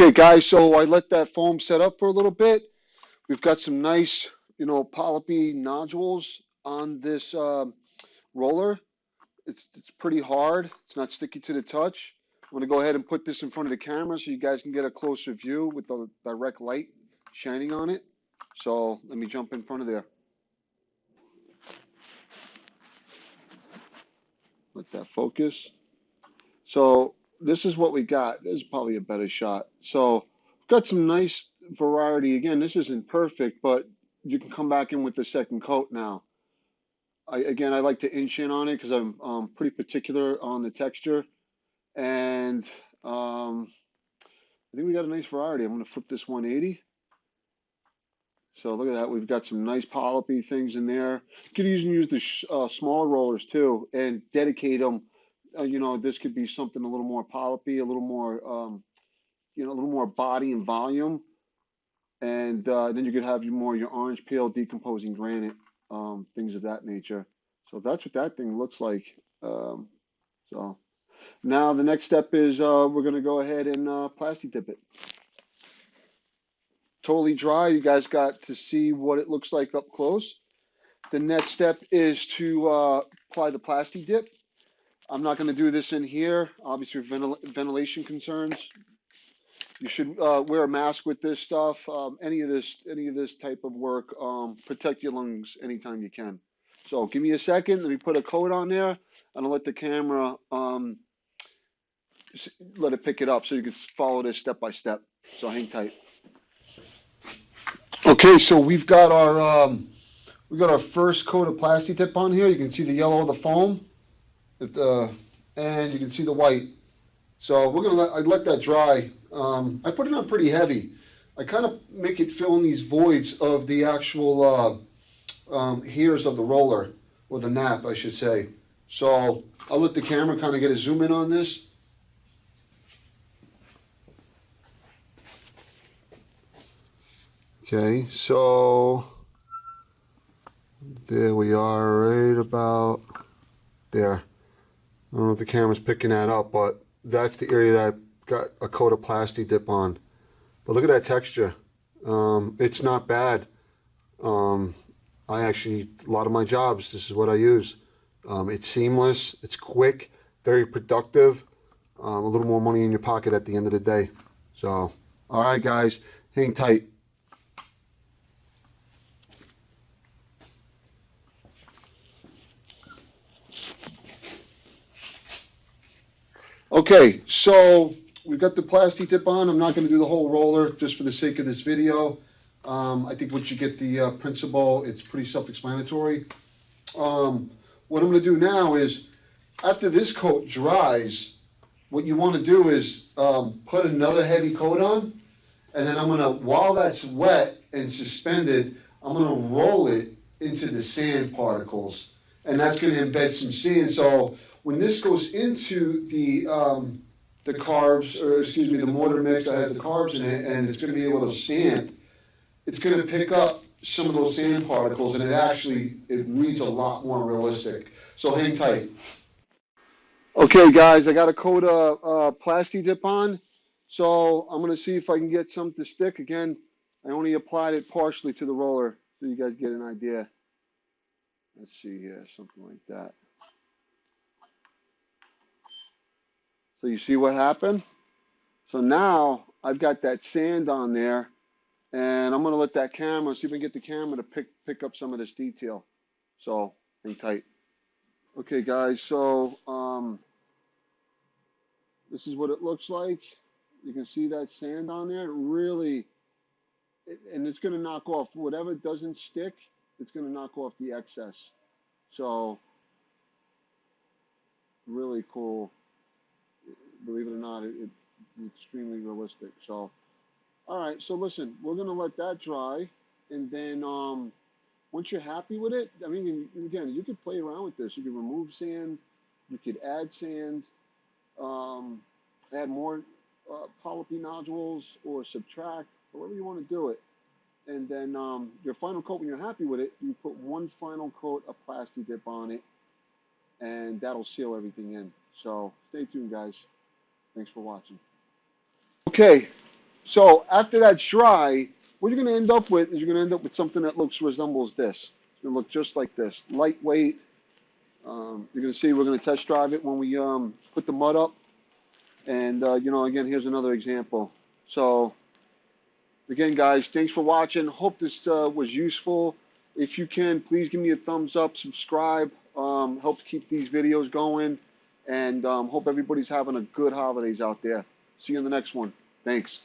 Okay, guys, so I let that foam set up for a little bit. We've got some nice, polypy nodules on this roller. It's pretty hard. It's not sticky to the touch. I'm going to go ahead and put this in front of the camera so you guys can get a closer view with the direct light shining on it. So let me jump in front of there. Let that focus. So this is what we got. This is probably a better shot. So we've got some nice variety. Again, this isn't perfect, but you can come back in with the second coat now. I like to inch in on it because I'm pretty particular on the texture. And I think we got a nice variety. I'm going to flip this 180. So look at that. We've got some nice polypy things in there. You could even use the smaller rollers too and dedicate them. This could be something a little more polypy, a little more, a little more body and volume. And then you could have your orange peel decomposing granite, things of that nature. So that's what that thing looks like. So now the next step is we're going to go ahead and Plasti-Dip it. Totally dry. You guys got to see what it looks like up close. The next step is to apply the Plasti-Dip. I'm not going to do this in here, obviously for ventilation concerns. You should wear a mask with this stuff. Any of this type of work, protect your lungs anytime you can. So give me a second. Let me put a coat on there, and I'll let the camera let it pick it up so you can follow this step by step. So hang tight. Okay, so we got our first coat of Plasti-Dip on here. You can see the yellow of the foam, and you can see the white. So I let that dry. I put it on pretty heavy. I kind of make it fill in these voids of the actual hairs of the roller, or the nap, I should say. So I'll let the camera kind of get a zoom in on this. Okay, so there we are, right about there. I don't know if the camera's picking that up, but that's the area that I got a coat of Plasti-Dip on. But look at that texture. It's not bad. A lot of my jobs, this is what I use. It's seamless, it's quick, very productive. A little more money in your pocket at the end of the day. So, all right, guys, hang tight. Okay, so we've got the Plasti-Dip on. I'm not going to do the whole roller just for the sake of this video. I think once you get the principle, it's pretty self-explanatory. What I'm going to do now is, after this coat dries, what you want to do is put another heavy coat on, and then while that's wet and suspended, I'm going to roll it into the sand particles, and that's going to embed some sand. So when this goes into the carbs, or excuse me, the mortar mix that has the carbs in it, and it's going to be able to sand, it's going to pick up some of those sand particles, and it reads a lot more realistic. So hang tight. Okay, guys, I got a coat of Plasti-Dip on, so I'm going to see if I can get some to stick. Again, I only applied it partially to the roller, so you guys get an idea. Let's see here, something like that. So you see what happened? So now I've got that sand on there, and I'm going to let that camera, see if I can get the camera to pick up some of this detail. So hang tight. Okay, guys, so this is what it looks like. You can see that sand on there. And it's going to knock off whatever doesn't stick. It's going to knock off the excess. So really cool. Believe it or not, it's extremely realistic. So, all right. So listen, we're going to let that dry, and then once you're happy with it, I mean, again, you could play around with this. You could remove sand. You could add sand. Add more polypy nodules, or subtract, however you want to do it. And then your final coat, when you're happy with it, you put one final coat of Plasti-Dip on it, and that'll seal everything in. So stay tuned, guys. Thanks for watching. Okay, So after that's dry, what you're going to end up with is you're going to end up with something that resembles this. It's going to look just like this, lightweight. You're going to see we're going to test drive it when we put the mud up. And, again, here's another example. So, again, guys, thanks for watching. Hope this was useful. If you can, please give me a thumbs up, subscribe. Helps keep these videos going. And hope everybody's having a good holidays out there. See you in the next one. Thanks.